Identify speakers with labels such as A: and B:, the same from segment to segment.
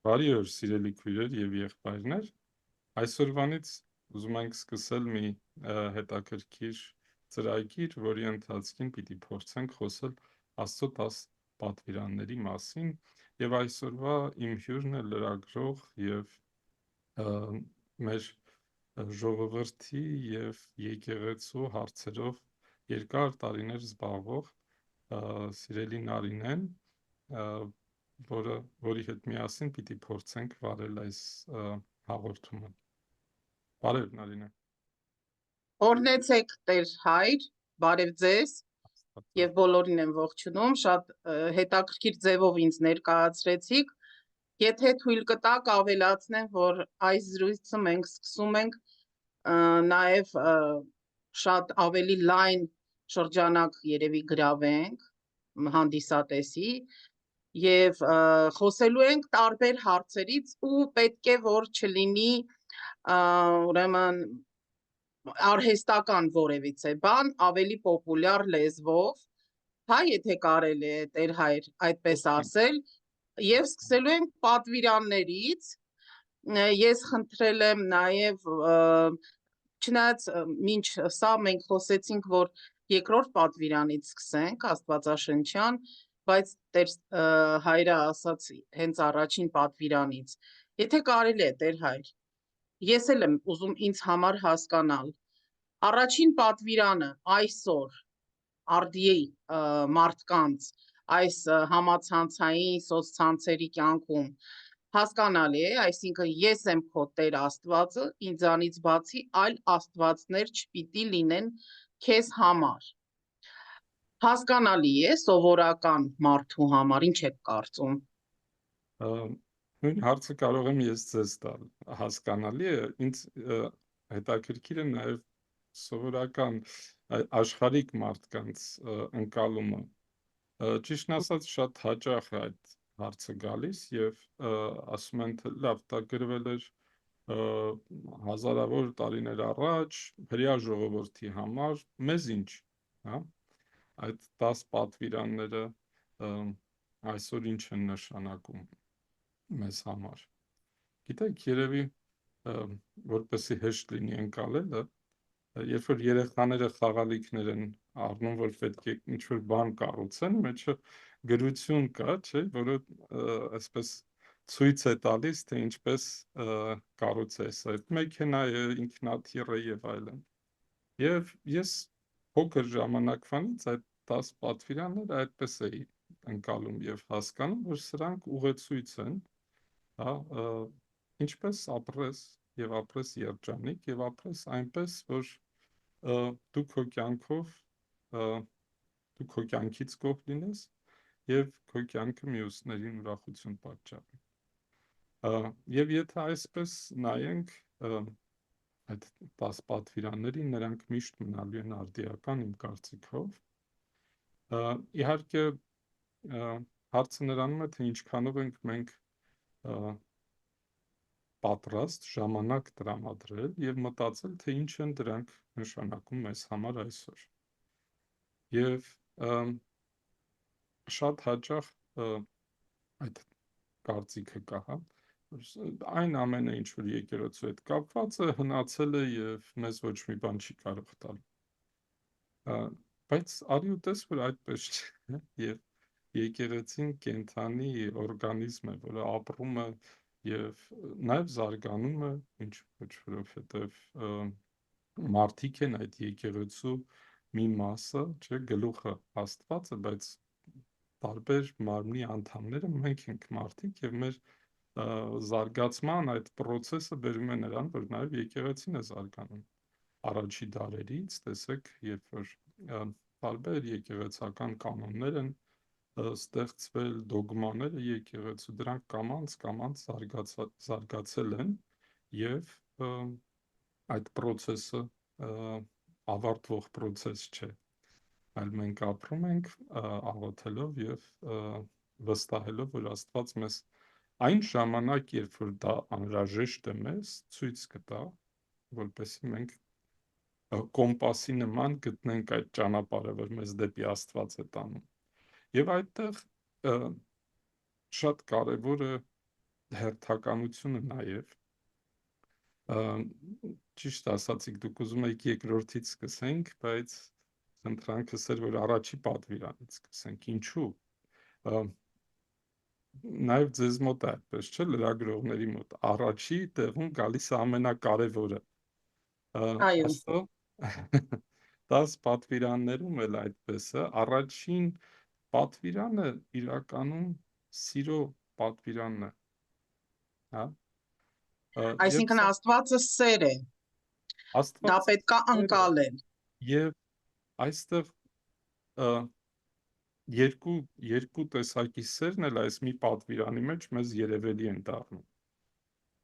A: Բարի օր, սիրելի քույրեր եւ եղբայրներ։ Այսօրվանից ուզում ենք սկսել մի հետաքրքիր ծրագիր, որի ընթացքին պիտի փորձենք խոսել Աստծո 10 պատվիրանների մասին, եւ այսօրվա իմ հյուրն է լրագրող եւ մեր ժողովրդի եւ եկեղեցու հարցերով երկար տարիներ զբաղվող սիրելի Նարինեն, որի հետ միասին պիտի փորձենք վարել այս հաղորդումը։ Բարև Նարինե։
B: Օրհնեցեք Տեր Հայր, բարև ձեզ եւ բոլորին եմ ողջունում, շատ հետաքրքիր ձևով ինձ ներկայացրեցիք։ Եթե թույլ կտաք, ավելացնեմ, որ այս զրույցը մենք սկսում ենք նաեւ շատ ավելի լայն շրջանակ երևի գրավենք հանդիսատեսի եւ խոսելու ենք տարբեր հարցերից ու պետք է որ չլինի ուրեմն արհեստական որևիցե բան, ավելի պոպուլյար լեզվով, հա, եթե կարելի է Տեր Հայր այդպես ասել, եւ սկսելու ենք պատվիրաններից։ Ես խնդրել եմ նաեւ չնայած մինչ սա մենք խոսեցինք, որ երկրորդ պատվիրանից սկսենք, Աստվածաշնչյան, բայց Տեր Հայրը ասաց հենց առաջին պատվիրանից։ Եթե կարելի է, Տեր Հայր, ես էլ եմ ուզում ինձ համար հասկանալ։ Առաջին պատվիրանը այսօր արդիի մարդկանց այս համացանցային սոցցանցերի կյանքում հասկանալի է, այսինքն ես եմ քո Տեր Աստվածը, ինձանից բացի այլ աստվածներ չպիտի լինեն քեզ համար։ Հասկանալի է սովորական մարդու համար, ինչ եք կարծում։
A: Նույն հարցը կարող եմ ես ձեզ տալ։ Հասկանալի է, ինձ հետաքրքիր է նաև սովորական աշխարհիկ մարդկանց ընկալումը։ Ճիշտն ասած, շատ հաճախ է այդ հարցը գալիս եւ ասում են, թե լավ, դա գրվել էր հազարավոր տարիներ առաջ հրեա ժողովրդի համար, մեզ ինչ, հա։ Այդ 10 պատվիրանները այսօր ինչ են նշանակում մեզ համար։ Գիտեք, երևի որպեսզի հեշտ լինի ընկալելը, երբ որ երեխաները խաղալիքներ են առնում, որ պետք է ինչ-որ բան կառուցեն, մեջը գրություն կա, չէ, որը այսպես ցույց է տալիս, թե ինչպես կառուցես այդ մեքենայը, ինքնաթիռը եւ այլն։ Եվ ես փոքր ժամանակվանից այդ 10 պատվիրանները այդպես էի ընկալում եւ հասկանում, որ սրանք ուղեցույց են, հա, ինչպես ապրես եւ ապրես երջանիկ եւ ապրես այնպես, որ դու քո կյանքով դու քո կյանքից գոհ լինես եւ քո կյանքը մյուսներին ուրախություն պատճառի։ Եվ եթե այսպես նայենք այդ 10 պատվիրաններին, նրանք միշտ մնալու են արդիական իմ կարծիքով։ Իհարկե հարցը նրանում է, թե ինչքանով ենք մենք պատրաստ ժամանակ տրամադրել եւ մտածել, թե ինչ են դրանք նշանակում մեզ համար այսօր։ Եվ շատ հաճախ այդ կարծիքը կա, հա, այն ամենը, ինչ որ եկեղեցու հետ կապված է, հնացել է եւ մեզ ոչ մի բան չի կարող տալ։ Բայց արի ու տես, որ այդպես չէ, եւ եկեղեցին կենդանի օրգանիզմ է, որը ապրում է եւ նաեւ զարգանում է, ինչ ոչ որովհետեւ մարդիկ են այդ եկեղեցու մի մասը, չէ, գլուխը Աստված է, բայց տարբեր մարմնի անդամները մենք ենք մարդիկ եւ մեր զարգացման այդ process-ը բերում է նրան, որ նաեւ եկեղեցին է զարգանում։ Առաջի դարերից, տեսեք, երբ որ տարբեր եկեղեցական կանոններ են ստեղծվել, դոգմաները եկեղեցու, դրանք կամաց զարգացել են եւ այդ process-ը ավարտվող process չէ, այլ մենք ապրում ենք աղոթելով եւ վստահելով, որ Աստված մեզ այն ժամանակ, երբ որ դա անհրաժեշտ է մեզ, ցույց կտա, որպեսզի մենք կոմպասի նման գտնենք այդ ճանապարհը, որ մեզ դեպի Աստված է տանում։ Եվ այդտեղ շատ կարևոր է հերթականությունը նաև, ճիշտ ասացիք, դուք ուզում եք երկրորդից սկսենք, բայց խնդրանքս էր, որ առաջի պատվիրանից սկսենք, ինչու, նաև ձեզ մոտ է այդպես, չէ, լրագրողների մոտ, առաջի տեղում գալիս է ամենակարևորը,
B: Այո,
A: աստո 10 պատվիրաններում էլ այդպես է, առաջին պատվիրանը իրականում սիրո պատվիրանն է, հա, և
B: այսինքն
A: սա
B: Աստվածը սեր է, դա
A: Աստված
B: պետք է
A: սեր է,
B: ընկալել։
A: և այստեղ երկու տեսակի սերն էլ այս մի պատվիրանի մեջ մեզ երևելի են դառնում։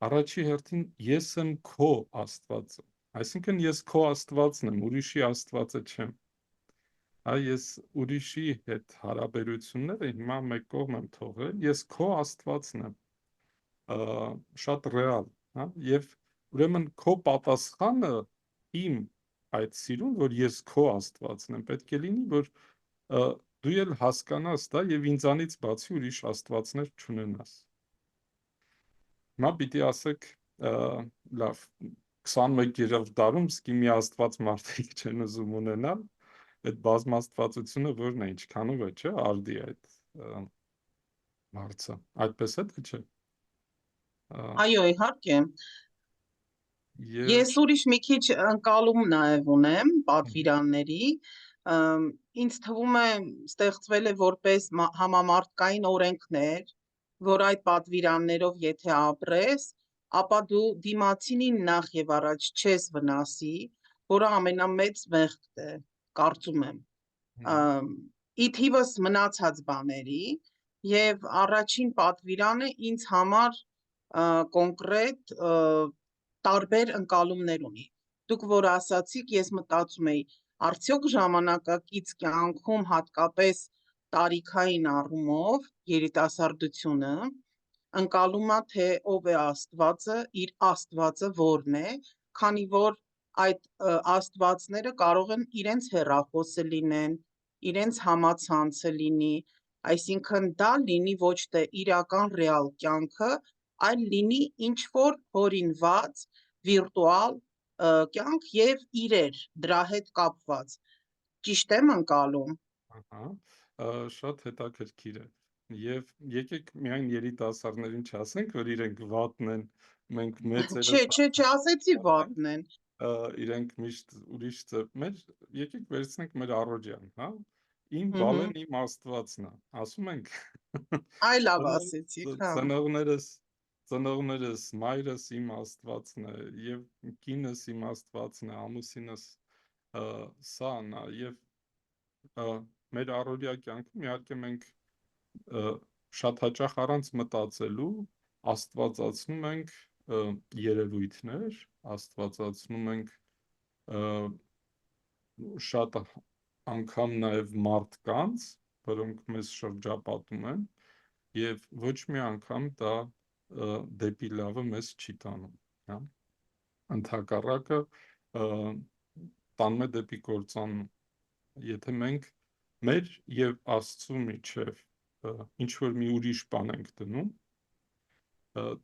A: Առաջի հերթին ես եմ քո Աստվածը, այսինքն ես քո Աստվածն եմ, ուրիշի Աստվածը չեմ։ Հա, ես ուրիշի հետ հարաբերությունները հիմա մեկ կողմ եմ թողել, ես քո Աստվածն եմ, շատ ռեալ, հա, և ուրեմն քո պատասխանը իմ այդ սիրուն, որ ես քո Աստվածն եմ, պետք է լինի, որ դու էլ հասկանաս դա և ինձանից բացի ուրիշ Աստվածներ չունենաս։ Հիմա պիտի ասեք, լավ, 21-րդ դարում սկի մի Աստված մարդիկ չեն ուզում ունենալ, այդ բազմաստվածությունը որն է, ինչքանով է, չէ, արդի այդ հարցը, այդպես է, թե չէ։
B: Այո, իհարկե։
A: Եվ
B: Ես ուրիշ մի քիչ ընկալում նաև ունեմ պատվիրանների, ինձ թվում է ստեղծվել է որպես համամարտկային օրենքներ, որ այդ պատվիրաններով եթե ապրես, ապա դու դիմացինին նախ եւ առաջ չես վնասի, որը ամենամեծ մեղքն է, կարծում եմ, ի թիվս մնացած բաների, եւ առաջին պատվիրանը ինձ համար կոնկրետ տարբեր ընկալումներ ունի։ Դուք որ ասացիք, ես մտածում էի, արդյոք ժամանակակից կյանքում հատկապես տարիքային առումով երիտասարդությունը ընկալում է, թե ով է Աստվածը, իր Աստվածը որն է, քանի որ այդ Աստվածները կարող են իրենց հեռախոսը լինեն, իրենց համացանցը լինի, այսինքն դա լինի ոչ թե իրական ռեալ կյանքը, այլ լինի ինչ-որ հորինված վիրտուալ կյանք եւ իրեր դրա հետ կապված։ Ճիշտ եմ ընկալում։
A: ահա, շատ հետաքրքիր է։ Եվ եկեք միայն երիտասարդներին չասենք, որ իրենք վատն են, մենք մեծերս
B: Չասեցի
A: ենք,
B: վատն են։
A: իրենք միշտ ուրիշ եկեք վերցնենք մեր առօրյան, հա, իմ
B: Ահա,
A: Վալեն իմ Աստվածն է, ասում ենք,
B: այ լավ ասեցիք, հա։
A: ծնողներս, մայրս իմ Աստվածն է, և կինս իմ Աստվածն է, ամուսինս սան է, և մեր առօրյա կյանքում իհարկե մենք շատ հաճախ առանց մտածելու աստվածացնում ենք երևույթներ, աստվածացնում ենք շատ անգամ նաև մարդկանց, որոնք մեզ շրջապատում են, և ոչ մի անգամ դա դեպի լավը մեզ չի տանում, հա, ընդհակառակը տանում է դեպի կործանում, եթե մենք մեր և Աստծու միջև ինչ-որ մի ուրիշ բան ենք դնում,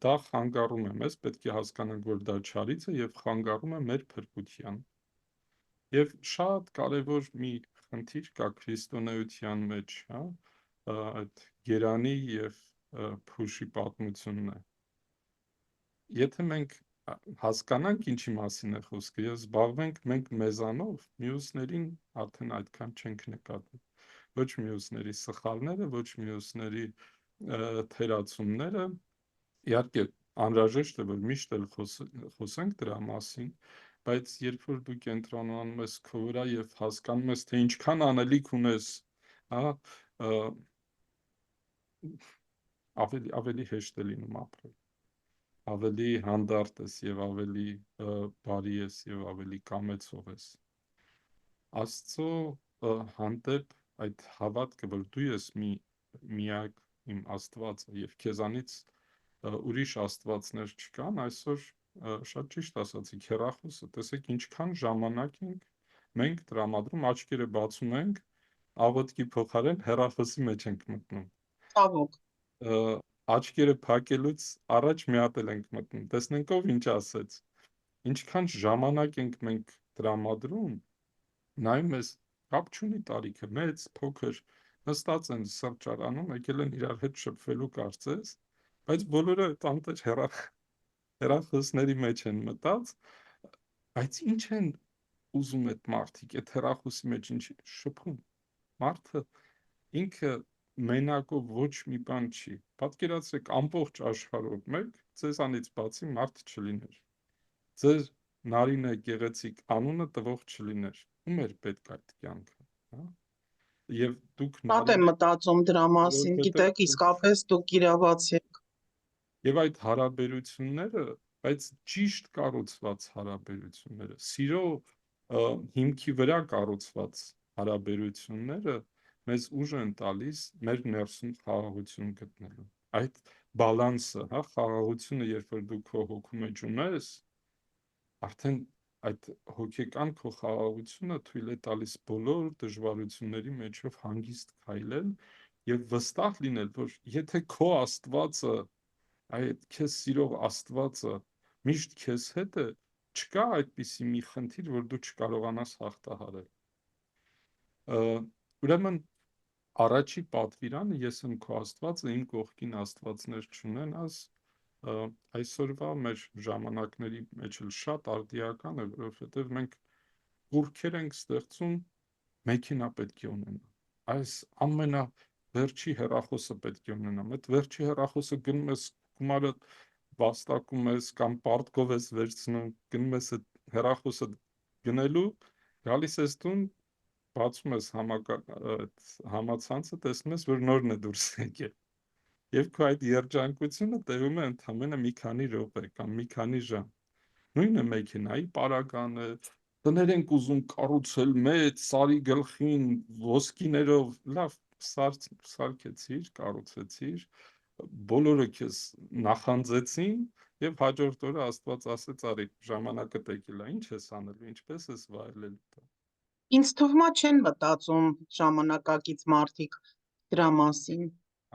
A: դա խանգարում է մեզ, պետք է հասկանանք, որ դա չարից է և խանգարում է մեր փրկության։ Եվ շատ կարևոր մի խնդիր կա քրիստոնեության մեջ, հա, այդ Գերանի և Փուշի պատմությունն է։ Եթե մենք հասկանանք ինչի մասին է խոսքը և զբաղվենք մենք մեզանով, մյուսներին արդեն այդքան չենք նկատի, ոչ մյուսների սխալները, ոչ մյուսների թերացումները, իհարկե անհրաժեշտ է, որ միշտ էլ խոսենք դրա մասին, բայց երբ որ դու կենտրոնանում ես քո վրա և հասկանում ես, թե ինչքան անելիք ունես, հա, ավելի հեշտ է լինում ապրել, ավելի հանդարտ ես և ավելի բարի ես և ավելի կամեցող ես։ Աստծո հանդեպ այդ հավատքը, որ դու ես միակ իմ Աստվածը և քեզանից ուրիշ աստվածներ չկան, այսօր շատ ճիշտ ասացիք, հեռախոսը, տեսեք ինչքան ժամանակ ենք մենք տրամադրում, աչքերը բացում ենք, աղոթքի փոխարեն հեռախոսի մեջ ենք մտնում։
B: Ցավոք։
A: աչքերը փակելուց առաջ մի հատ էլ ենք մտնում, տեսնենք ով ինչ ասեց։ Ինչքան ժամանակ ենք մենք տրամադրում, նայում ես, կապ չունի տարիքը, մեծ, փոքր, նստած են սրճարանում, եկել են իրար հետ շփվելու կարծես, բայց բոլորը տանտեր հեռախոսների մեջ են մտած, բայց ինչ են ուզում այդ մարդիկ, այդ հեռախոսի մեջ ինչ շփում, մարդը ինքը մենակով ոչ մի բան չի, պատկերացրեք ամբողջ աշխարհով մեկ ձեզանից բացի մարդ չլիներ, ձեր Նարինե գեղեցիկ անունը տվող չլիներ, ում էր պետք այդ կյանքը, հա? Եվ դուք
B: Շատ եմ մտածում դրա մասին, գիտեք, իսկապես դուք իրավացի եք։
A: Եվ այդ հարաբերությունները, բայց ճիշտ կառուցված հարաբերությունները, սիրո հիմքի վրա կառուցված հարաբերությունները մեզ ուժ են տալիս մեր ներսում խաղաղություն գտնելու։ Այդ բալանսը, հա, խաղաղությունը, երբ որ դու քո հոգու մեջ ունես, արդեն այդ հոգեկան քո խաղաղությունը թույլ է տալիս բոլոր դժվարությունների մեջով հանգիստ քայլել եւ վստահ լինել, որ եթե քո Աստվածը, այդ քեզ սիրող Աստվածը միշտ քեզ հետ է, չկա այդպիսի մի խնդիր, որ դու չկարողանաս հաղթահարել։ Ուրեմն առաջի պատվիրանը ես եմ քո Աստվածը, իմ կողքին աստվածներ չունենաս, այսօրվա մեր ժամանակների մեջ էլ շատ արդիական է, որովհետև մենք կուռքեր ենք ստեղծում, մեքենա պետք է ունենա, այս ամենավերջի հեռախոսը պետք է ունենամ, այդ վերջի հեռախոսը գնում ես գումարը վաստակում ես կամ պարտքով ես վերցնում, գնում ես այդ հեռախոսը գնելու, գալիս ես տուն, բացում ես համացանցը, տեսնում ես, որ նորն է դուրս եկել։ Եվ քո այդ երջանկությունը տևում է ընդամենը մի քանի րոպե կամ մի քանի ժամ։ Նույնը մեքենայի պարագան է, տներ ենք ուզում կառուցել մեծ, սարի գլխին, ոսկիներով, լավ, սարքեցիր, կառուցեցիր, բոլորը քեզ նախանձեցին եւ հաջորդ օրը Աստված ասեց արի ժամանակը տեկել է, ինչ ես անելու, ինչպես ես վայելելու դա։
B: Ինձ թվում է չեն մտածում ժամանակակից մարդիկ դրա մասին։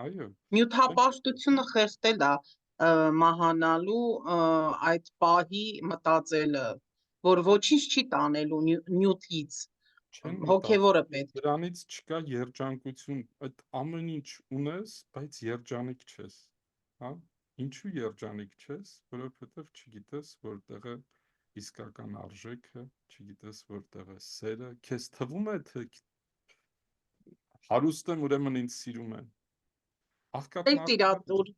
A: Այո,
B: Նյութապաշտությունը խեղդել է մահանալու այդ պահի մտածելը, որ ոչինչ չի տանելու նյութից,
A: չեն
B: հոգևորը
A: մտածում,
B: պետք։
A: դրանից չկա երջանկություն, այդ ամեն ինչ ունես, բայց երջանիկ չես, հա? Ինչու երջանիկ չես, որովհետև չգիտես որտեղ է իսկական արժեքը, չգիտես որտեղ է սերը, քեզ թվում է թե հարուստ եմ, ուրեմն ինձ սիրում են։
B: Տիրատուր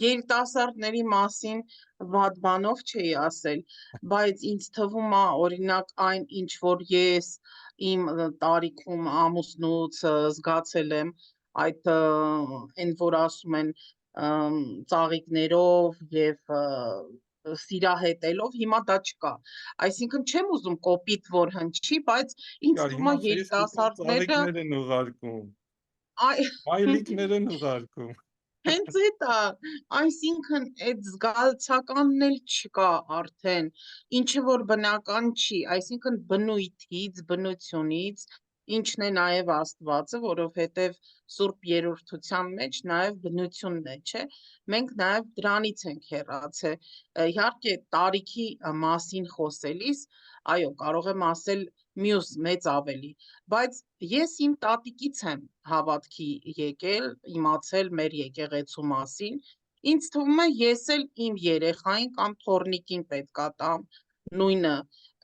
B: երիտասարդների մասին վատ բանով չի ասել, բայց ինձ թվում է օրինակ այն ինչ որ ես իմ տարիքում ամուսնուց զգացել եմ, այդ այն որ ասում են ծաղիկներով եւ սիրահետելով, հիմա դա չկա։ Այսինքն չեմ ուզում կոպիտ որ հնչի, բայց ինձ թվում
A: հիմա
B: է
A: Facebook-ում
B: երիտասարդները
A: ծաղիկներ են ուղարկում,
B: այ
A: մայլիկներ են ուղարկում։
B: հենց այդ է, այսինքն այդ զգալցականն էլ չկա արդեն, ինչը որ բնական չի, այսինքն բնույթից, բնությունից, ինչն է նաև Աստվածը, որովհետև Սուրբ Երրորդության մեջ նաև բնությունն է, չէ՞։ Մենք նաև դրանից ենք հեռացել։ Իհարկե, տարիքի մասին խոսելիս, այո, կարող եմ ասել մյուս մեծ ավելի, բայց ես իմ տատիկից եմ հավատքի եկել, իմացել մեր եկեղեցու մասին, ինձ թվում է ես էլ իմ երեխային կամ թոռնիկին պետքա տամ նույնը,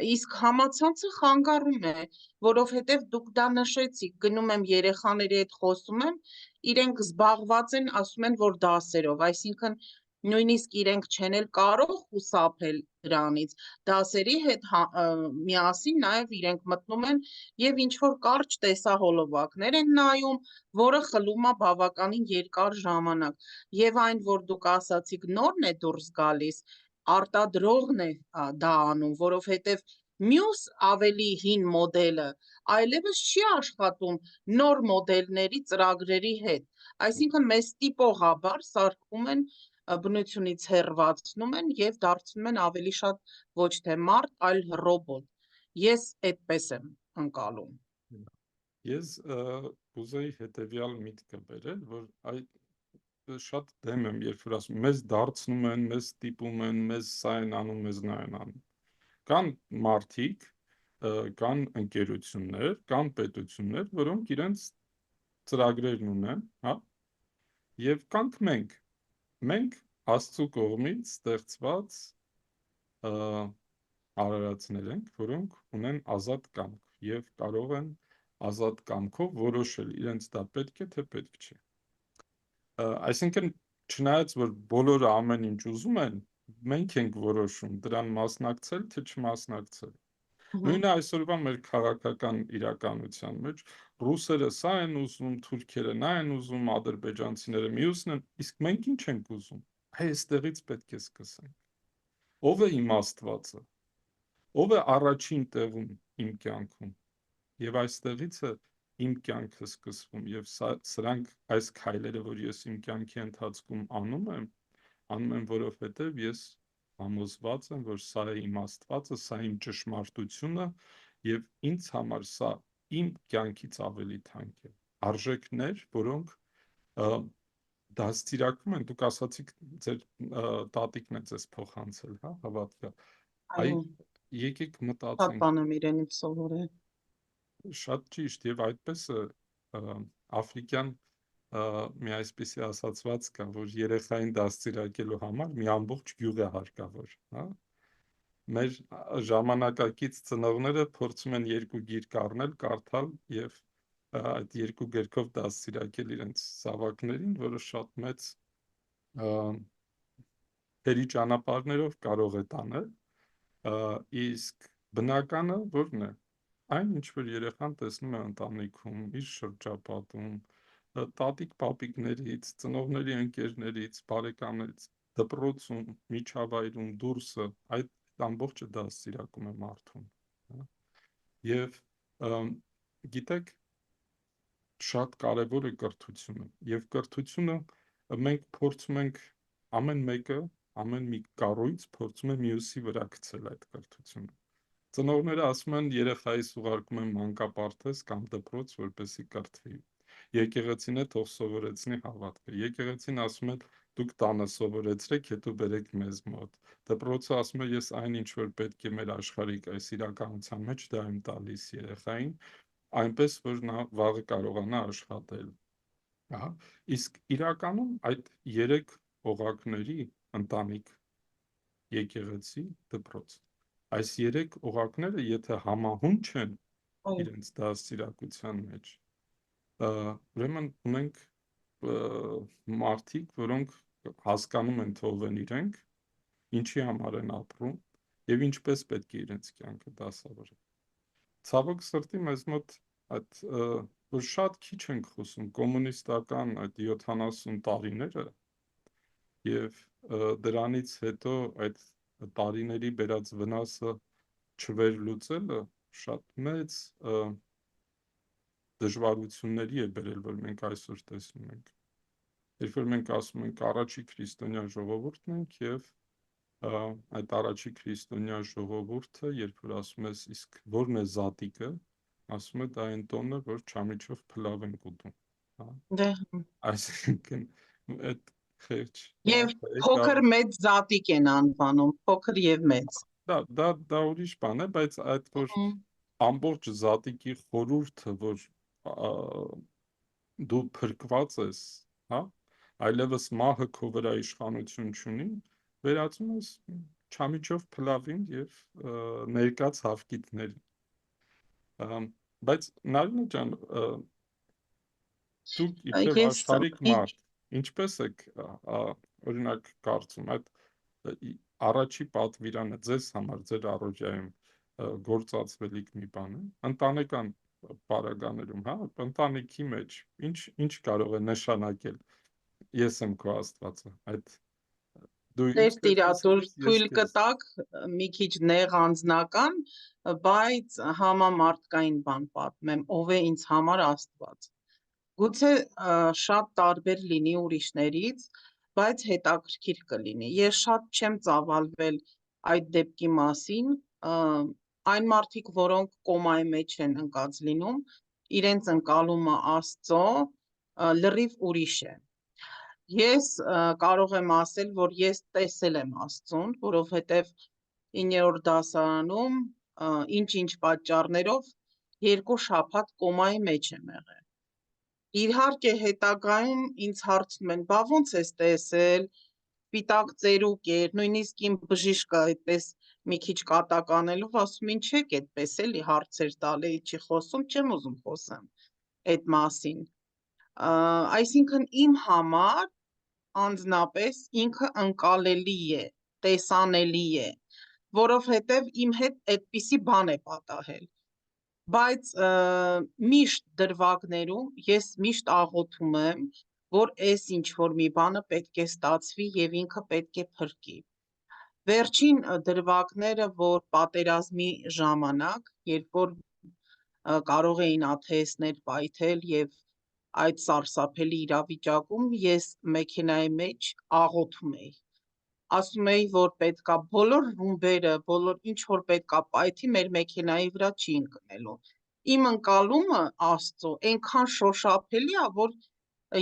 B: իսկ համացանցը խանգարում է, որովհետև դուք դա նշեցիք, գնում եմ երեխաների հետ խոսում եմ, իրենք զբաղված են, ասում են, որ դասերով, այսինքն նույնիսկ իրենք չեն էլ կարող խուսափել դրանից, դասերի հետ միասին նաև իրենք մտնում են եւ ինչ որ կարճ տեսահոլովակներ են նայում, որը խլում է բավականին երկար ժամանակ։ Եվ այն, որ դուք ասացիք նորն է դուրս գալիս, արտադրողն է դա անում, որովհետեւ մյուս ավելի հին մոդելը այլևս չի աշխատում նոր մոդելների ծրագրերի հետ։ Այսինքն մեզ տիպողաբար սարքում են բնությունից հեռացնում են եւ դարձնում են ավելի շատ ոչ թե մարդ, այլ ռոբոտ։ Ես այդպես եմ ընկալում։
A: Ես կուզեի հետևյալ միտքը բերել, որ շատ դեմ եմ, երբ որ ասում մեզ դարձնում են, մեզ ստիպում են, մեզ սա են անում, մեզ նա են անում։ Կան մարդիկ, կան ընկերություններ, կան պետություններ, որոնք իրենց ծրագրերն ունեն, հա, եւ կանք մենք Աստծո կողմից ստեղծված արարածներ ենք, որոնք ունեն ազատ կամք եւ կարող են ազատ կամքով որոշել իրենց դա պետք է թե պետք չէ։ Այսինքն չնայած որ բոլորը ամեն ինչ ուզում են, մենք ենք որոշում դրան մասնակցել թե չմասնակցել։ Նույնը այսօրվա մեր քաղաքական իրականության մեջ ռուսերը սա են ուզում, թուրքերը նա են ուզում, ադրբեջանցիները մյուսն են, իսկ մենք ինչ ենք ուզում։ Այստեղից պետք է սկսենք։ Ով է իմ Աստվածը։ Ով է առաջին տեղում իմ կյանքում։ Եվ այստեղից է իմ կյանքը սկսվում եւ սրանք այս քայլերը, որ ես իմ կյանքի ընթացքում անում եմ, որովհետեւ ես համոզված եմ, որ սա է իմ Աստվածը, սա իմ ճշմարտությունը եւ ինձ համար սա իմ կյանքից ավելի թանկ է։ Արժեքներ, որոնք դաստիարակվում են, դուք ասացիք ձեր տատիկն է ձեզ փոխանցել, հա, հավատքը։
B: Այո,
A: եկեք
B: շատ
A: մտածենք։
B: բան եմ իրենից սովորել։
A: Շատ ճիշտ եւ այդպես է աֆրիկյան մի այսպիսի ասացված կա, որ երեխային դաստիարակելու համար մի ամբողջ գյուղ է հարկավոր, հա։ Մեր ժամանակակից ծնողները փորձում են երկու գիրք առնել, կարդալ եւ այդ երկու գրքով դաստիարակել իրենց զավակներին, որը շատ մեծ թերի ճանապարհներով կարող է տանել, իսկ բնականը ո՞րն է։ Այն ինչ որ երեխան տեսնում է ընտանիքում, իր շրջապատում, տատիկ-պապիկներից, ծնողների ընկերներից, բարեկամներից, դպրոցում, միջավայրում, դուրսը, այդ ամբողջը դաստիարակում է մարդուն, հա։ Եվ գիտեք, շատ կարևոր է կրթությունը, եւ կրթությունը մենք փորձում ենք ամեն մեկը, ամեն մի կառույց փորձում է մյուսի վրա գցել այդ կրթությունը։ Ծնողները ասում են երեխայիս ուղարկում են մանկապարտեզ կամ դպրոց, որպեսզի կրթվի։ Եկեղեցին է թող սովորեցնի հավատքը։ Եկեղեցին ասում է դուք տանը սովորեցրեք, հետո բերեք մեզ մոտ։ Դպրոցը ասում է ես այն ինչ որ պետք է մեր աշխարհիկ այս իրականության մեջ դա եմ տալիս երեխային, այնպես որ նա վաղը կարողանա աշխատել։ Ահա, իսկ իրականում այդ 3 օղակների ընտանիք, եկեղեցի, դպրոց, այս 3 օղակները եթե համահունչ են իրենց դաստիարակության մեջ, ուրեմն ունենք մարդիկ, որոնք հասկանում են թե ով են իրենք, ինչի համար են ապրում եւ ինչպես պետք է իրենց կյանքը դասավորեն։ Ցավոք սրտի մեզ մոտ այդ որ շատ քիչ ենք խոսում կոմունիստական այդ 70 տարիները եւ դրանից հետո այդ տարիների բերած վնասը չվերլուծելը շատ մեծ դժվարությունների է բերել, որ մենք այսօր տեսնում ենք։ Երբ որ մենք ասում ենք առաջի քրիստոնյա ժողովուրդն ենք եւ այդ առաջի քրիստոնյա ժողովուրդը, երբ որ ասում ես իսկ ո՞րն է զատիկը, ասում է դա այն տոնը, որ չամիչով փլավ են ուտում, հա։
B: Դե
A: Այսինքն այդ խեղճ
B: եւ
A: մարդը է
B: փոքր մեծ զատիկ են անվանում, փոքր եւ մեծ։
A: դա ուրիշ բան է, բայց այդ որ ամբողջ զատիկի խորհուրդը, որ դու փրկված ես, հա, այլևս մահը քո վրա իշխանություն չունի, վերածում ես չամիչով փլավին եւ ներկած հավկիթներին։ Բայց Նարինե ջան, դուք իբրև աշխարհիկ մարդ, ինչպես եք օրինակ կարծում այդ առաջի պատվիրանը ձեզ համար ձեր առօրյայում գործածվելիք մի բան է, ընտանեկան պարագաներում, հա, ընտանիքի մեջ ինչ կարող է նշանակել ես եմ քո Աստվածը, այդ դու
B: Տեր տիրատուր թույլ կտակ մի քիչ նեղ անձնական, բայց համամարտկային բան պատմեմ, ով է ինձ համար Աստված։ Գուցե շատ տարբեր լինի ուրիշներից, բայց հետաքրքիր կլինի։ Ես շատ չեմ ծավալվել այդ դեպքի մասին, այն մարդիկ, որոնք կոմայի մեջ են ընկած լինում, իրենց ընկալումը Աստծո լրիվ ուրիշ է։ ես կարող եմ ասել, որ ես տեսել եմ Աստծուն, որովհետև 9-րդ դասարանում ինչ-ինչ պատճառներով 2 շաբաթ կոմայի մեջ եմ եղել։ Իհարկե հետագայում ինձ հարցնում են, բա ո՞նց ես տեսել, սպիտակ ծերուկ էր, նույնիսկ իմ բժիշկը այդպես մի քիչ կատականելով ասում ինչ եք այդպես էլի հարցեր տալ, էլի չի խոսում, չեմ ուզում խոսեմ այդ մասին։ Այսինքն իմ համար անձնապես ինքը ընկալելի է, տեսանելի է, որովհետև իմ հետ այդպիսի բան է պատահել։ Բայց միշտ դրվագներում ես միշտ աղոթում եմ, որ այս ինչ որ մի բանը պետք է ստացվի եւ ինքը պետք է փրկի։ Վերջին դրվագները, որ պատերազմի ժամանակ, երբ որ կարող էին աթեիստներ պայթել եւ այդ սարսափելի իրավիճակում ես մեքենայի մեջ աղոթում էի։ Ասում էի, որ պետքա բոլոր ռումբերը, բոլոր ինչ որ պետքա պայթի, մեր մեքենայի վրա չի ընկնելու։ Իմ ընկալումը Աստծո այնքան շոշափելի է, որ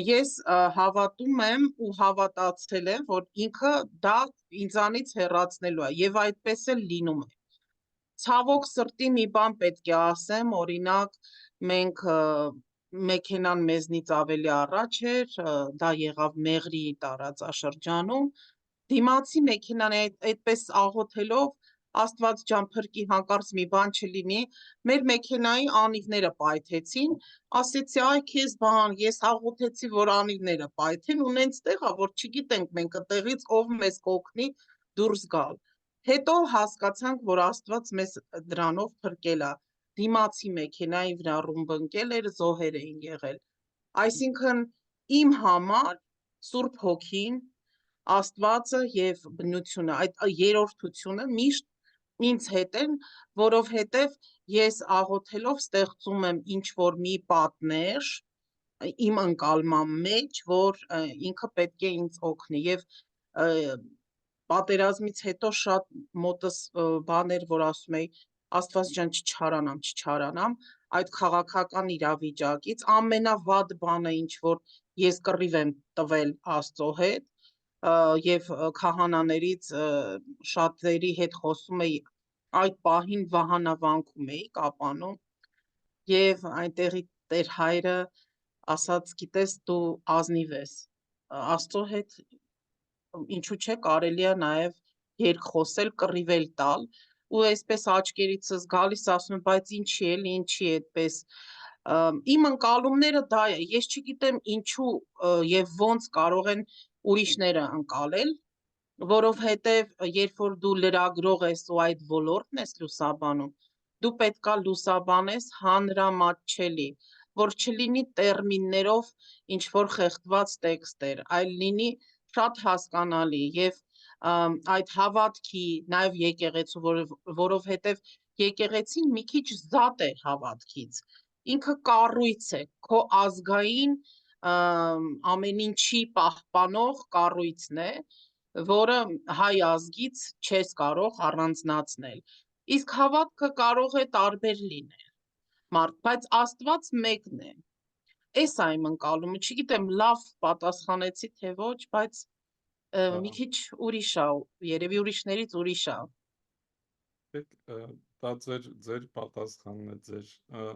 B: ես հավատում եմ ու հավատացել եմ, որ ինքը դա ինձանից հեռացնելու է եւ այդպես էլ լինում է։ Ցավոք սրտի մի բան պետք է ասեմ, օրինակ մենք մեքենան մեզնից ավելի առաջ էր, դա եղավ Մեղրի տարածաշրջանում, դիմացի մեքենան այդպես աղոթելով Աստված ջան փրկի հանկարծ մի բան չլինի, մեր մեքենայի անիվները պայթեցին, ասեցի այ քեզ բան, ես աղոթեցի, որ անիվները պայթեն ու նենց տեղ ա, որ չգիտենք մենք այդտեղից ով մեզ կօգնի դուրս գալ։ Հետո հասկացանք, որ Աստված մեզ դրանով փրկել է։ Դիմացի մեքենայի վրա ռումբ ընկել էր, զոհեր էին եղել։ Այսինքն իմ համար Սուրբ Հոգին, Աստվածը եւ բնությունը, այդ երրորդությունը միշտ ինձ հետ են, որովհետև ես աղոթելով ստեղծում եմ ինչ որ մի պատնեշ իմ ընկալման մեջ, որ ինքը պետք է ինձ օգնի եւ պատերազմից հետո շատ մոտս բան էր, որ ասում էի Աստված ջան չչարանամ այդ քաղաքական իրավիճակից ամենավատ բանը ինչ որ ես կռիվ եմ տվել Աստծո հետ եւ քահանաներից շատերի հետ խոսում էի այդ պահին վահանավանքում էի կապանում եւ այնտեղի Տեր հայրը ասաց գիտես դու ազնիվ ես Աստծո հետ ինչու՞ չէ կարելի է նաեւ երկխոսել կռիվել տալ ու այսպես աչքերիցս գալիս ասում եմ բայց ինչի էլի ինչի այդպես իմ ընկալումները դա է ես չգիտեմ ինչու եւ ոնց կարող են ուրիշները ընկալել որովհետև երբ որ դու լրագրող ես ու այդ ոլորտն ես լուսաբանում դու պետքա լուսաբանես հանրամատչելի որ չլինի տերմիններով ինչ որ խեղդված տեքստեր այլ լինի շատ հասկանալի եւ այդ հավատքի նաեւ եկեղեցու որովհետև եկեղեցին մի քիչ զատ է հավատքից ինքը կառույց է քո ազգային ամեն ինչի պահպանող կառույցն է որը հայ ազգից չես կարող առանձնացնել իսկ հավատքը կարող է տարբեր լինել մարդ բայց Աստված մեկն է էս է իմ ընկալումը չգիտեմ լավ պատասխանեցի թե ոչ բայց մի քիչ ուրիշ է երևի ուրիշներից ուրիշ է
A: դա ձեր պատասխանն է ձեր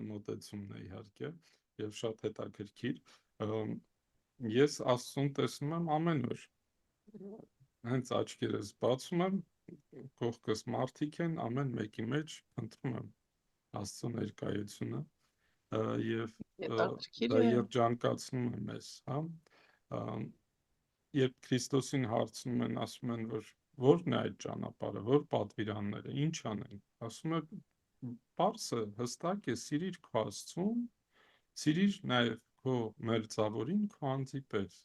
A: մոտեցումն է իհարկե եւ շատ հետաքրքիր ես Աստծուն տեսնում եմ ամեն օր հենց աչքերս բացում եմ կողքս մարդիկ են ամեն մեկի մեջ ընտրում եմ Աստծո ներկայությունը եւ դա երջանկացնում է մեզ հա երբ Քրիստոսին հարցնում են ասում են որ ո՞րն է այդ ճանապարհը ո՞ր պատվիրանները ինչ անեն ասում է պարզը հստակ է սիրիր քո Աստծուն սիրիր նաեւ քո մերձավորին քո անձի պես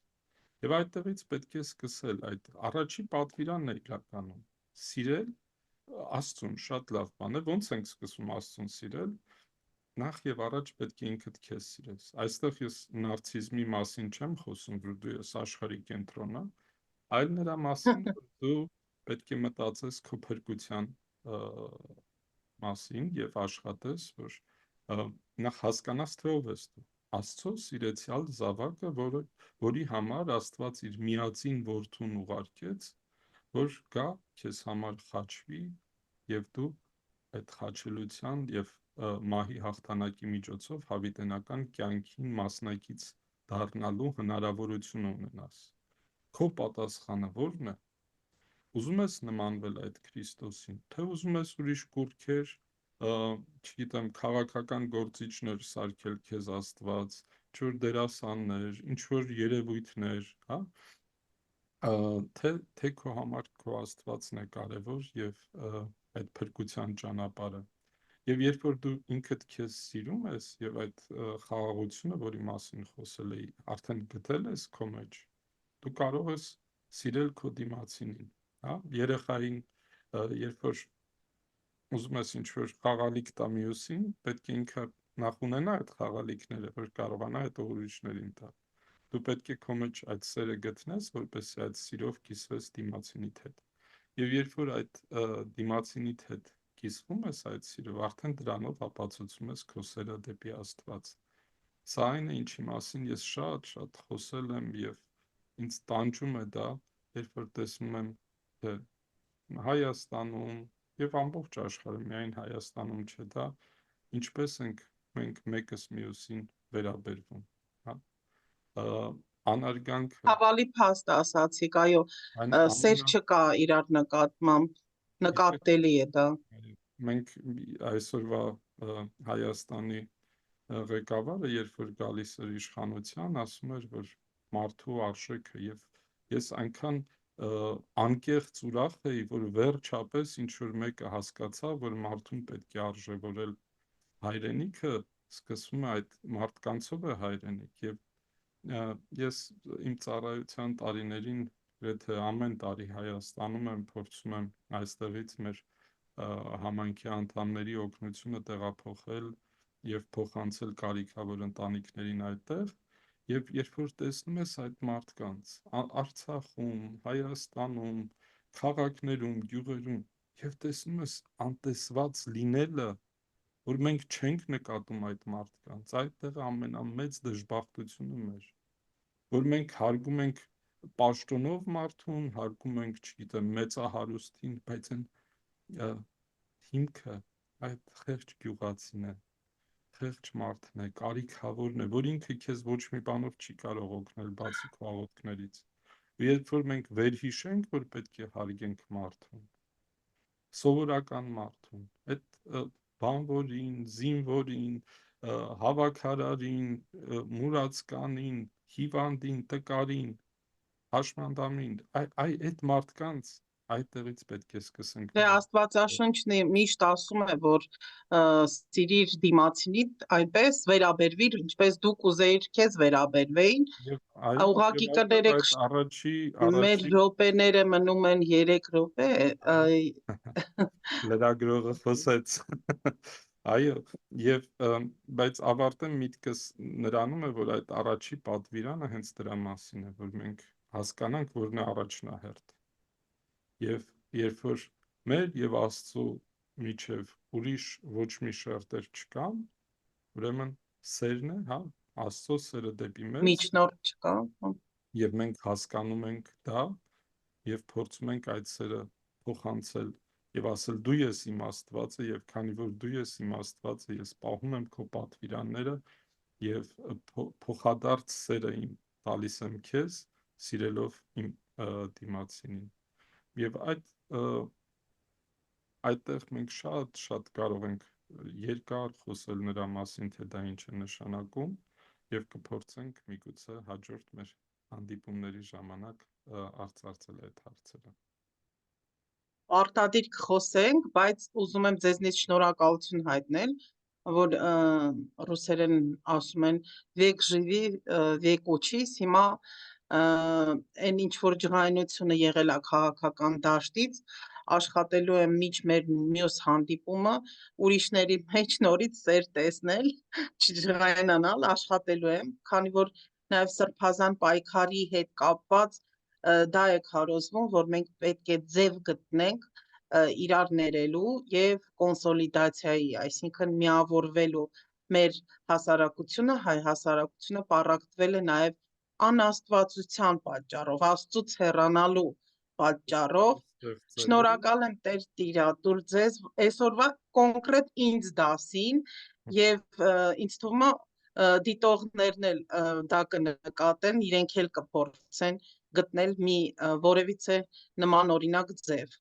A: եւ այդտեղից պետք է սկսել այդ առաջի պատվիրանն է իրականում սիրել Աստծուն շատ լավ բան է ոնց ենք սկսում Աստծուն սիրել նախ եւ առաջ պետք է ինքդ քեզ սիրես այստեղ ես նարցիզմի մասին չեմ խոսում որ դու ես աշխարհի կենտրոնը այլ նրա մասին որ դու պետք է մտածես քո փրկության մասին եւ աշխատես որ նախ հասկանաս թե ով ես դու Աստծո սիրեցյալ զավակը, որի համար Աստված իր միածին որդուն ուղարկեց, որ գա քեզ համար խաչվի եւ դու այդ խաչելության եւ մահի հաղթանակի միջոցով հավիտենական կյանքին մասնակից դառնալու հնարավորություն ունենաս։ Քո պատասխանը ո՞րն է։ Ուզում ես նմանվել այդ Քրիստոսին, թե ուզում ես ուրիշ կուռքեր, չգիտեմ, քաղաքական գործիչներ սարքել քեզ Աստված, ինչ-որ դերասաններ, ինչ-որ երևույթներ, հա, թե քո համար քո Աստվածն է կարևոր եւ այդ փրկության ճանապարհը։ Եվ երբ որ դու ինքդ քեզ սիրում ես եւ այդ խաղաղությունը, որի մասին խոսել էի, արդեն գտել ես քո մեջ, դու կարող ես սիրել քո դիմացինին, հա, երեխային, երբ որ ուզում ես ինչ-որ խաղալիք տա մյուսին, պետք է ինքը նախ ունենա այդ խաղալիքները, որ կարողանա այդ ուրիշներին տալ։ Դու պետք է քո մեջ այդ սերը գտնես, որպեսզի այդ սիրով կիսվես դիմացինիդ հետ։ Եվ երբ որ այդ դիմացինիդ հետ կիսվում ես այդ սիրով, արդեն դրանով ապացուցում ես քո սերը դեպի Աստված։ Սա այն է, ինչի մասին ես շատ խոսել եմ եւ ինձ տանջում է դա, երբ որ տեսնում եմ, թե Հայաստանում եւ ամբողջ աշխարհում, միայն Հայաստանում չէ դա, ինչպես ենք մենք մեկս մյուսին վերաբերվում, հա, անարգանքը,
B: Հավալի փաստ ասացիք, այո,
A: այն
B: սեր չկա իրար նկատմամբ, նկատելի է դա։
A: Մենք այսօրվա Հայաստանի ղեկավարը, երբ որ գալիս էր իշխանության, ասում էր, որ մարդու արժեքը, եւ ես այնքան անկեղծ ուրախ էի, որ վերջապես ինչ-որ մեկը հասկացավ, որ մարդուն պետք է արժևորել հայրենիքը, սկսվում է այդ մարդկանցով է հայրենիք, եւ ես իմ ծառայության տարիներին գրեթե ամեն տարի Հայաստանում եմ, փորձում եմ այստեղից մեր համայնքի անդամների օգնությունը տեղափոխել եւ փոխանցել կարիքավոր ընտանիքներին այդտեղ, եւ երբ որ տեսնում ես այդ մարդկանց Արցախում, Հայաստանում, քաղաքներում, գյուղերում, եւ տեսնում ես անտեսված լինելը, որ մենք չենք նկատում այդ մարդկանց, այդտեղ ամենամեծ դժբախտությունը մեր, որ մենք հարգում ենք պաշտոնով մարդուն, հարգում ենք, չգիտեմ, մեծահարուստին, բայց այն հիմքը այդ խեղճ գյուղացին է, խեղճ մարդն է, կարիքավորն է, որ ինքը քեզ ոչ մի բանով չի կարող օգնել բացի քո աղոթքներից։ Երբ որ մենք վերհիշենք, որ պետք է հարգենք մարդուն, սովորական մարդուն, այդ բանվորին, զինվորին, հավաքարարին, մուրացկանին, հիվանդին, տկարին, հաշմանդամին, այդ մարդկանց այդտեղից պետք է սկսենք։
B: Դե Աստվածաշունչն միշտ ասում է, որ սիրիր դիմացինիդ այնպես վերաբերվիր, ինչպես դու կուզեիր քեզ վերաբերվեին։ Ուղղակի կներեք, մեր րոպեները մնում են 3 րոպե։
A: Լրագրողը խոսեց։ Այո, եւ բայց ավարտեմ միտքս նրանում է, որ այդ առաջի պատվիրանը հենց դրա մասին է, որ մենք հասկանանք, որն է առաջնահերթ։ Եվ երբ որ մեր եւ Աստծո միջև ուրիշ ոչ մի շերտեր չկան, ուրեմն սերն է, հա, Աստծո սերը դեպի մեզ,
B: միջնորդ չկա,
A: եւ մենք հասկանում ենք դա եւ փորձում ենք այդ սերը փոխանցել եւ ասել դու ես իմ Աստվածը, եւ քանի որ դու ես իմ Աստվածը, ես պահում եմ քո պատվիրանները եւ փոխադարձ սերը իմ տալիս եմ քեզ, սիրելով իմ դիմացինին։ Եվ այդտեղ մենք շատ կարող ենք երկար խոսել նրա մասին, թե դա ինչ է նշանակում, եւ կփորձենք միգուցե հաջորդ մեր հանդիպումների ժամանակ արծարծել այդ հարցերը։
B: Արտադիր կխոսենք, բայց ուզում եմ ձեզնից շնորհակալություն հայտնել, որ ռուսերեն ասում են «Վեկ ժիվի, վեկ ուչիս», հիմա այն ինչ որ ջղայնությունը եղել է քաղաքական դաշտից, աշխատելու եմ միջ մեր մյուս հանդիպումը, ուրիշների մեջ նորից սեր տեսնել, չջղայնանալ, աշխատելու եմ, քանի որ նաև սրբազան պայքարի հետ կապված դա է քարոզվում, որ մենք պետք է ձև գտնենք իրար ներելու եւ կոնսոլիդացիայի, այսինքն միավորվելու մեր հասարակությունը, հայ հասարակությունը պառակտվել է նաև անաստվածության պատճառով, Աստծուց հեռանալու պատճառով։ Շնորհակալ եմ Տեր Տիրատուր ձեզ այսօրվա կոնկրետ ինձ դասին եւ ինձ թվում է դիտողներն էլ դա կնկատեն, իրենք էլ կփորձեն գտնել մի որևիցե նման օրինակ ձև։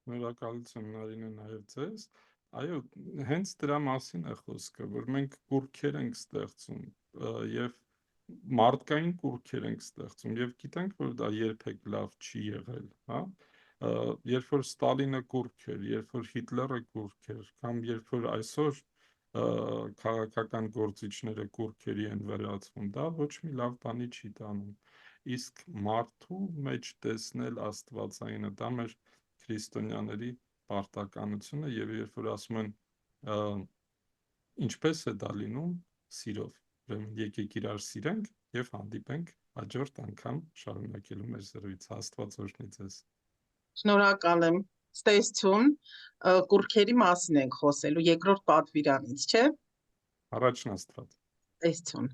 A: Շնորհակալություն Նարինե նաև ձեզ։ Այո, հենց դրա մասին է խոսքը, որ մենք կուրքեր ենք ստեղծում եւ մարդկային կուրքեր ենք ստեղծում եւ գիտենք, որ դա երբեք լավ չի եղել, հա։ Երբ որ Ստալինը կուրք էր, երբ որ Հիտլերը կուրք էր, կամ երբ որ այսօր քաղաքական գործիչները կուրքերի են վերածվում, դա ոչ մի լավ բանի չի տանում։ Իսկ մարդու մեջ տեսնել աստվածայինը, դա մեր քրիստոնյաների պարտականությունը, եւ երբ որ ասում են ինչպես է դա լինում, սիրով, ուրեմն եկեք իրար սիրենք եւ հանդիպենք հաջորդ անգամ շարունակելու մեր զրույցը։ Աստված օրհնի ձեզ։
B: Շնորհակալ եմ։ Stay tuned, կուրքերի մասին ենք խոսելու երկրորդ պատվիրանից, չէ՞։
A: Առաջն Աստված։
B: Stay tuned։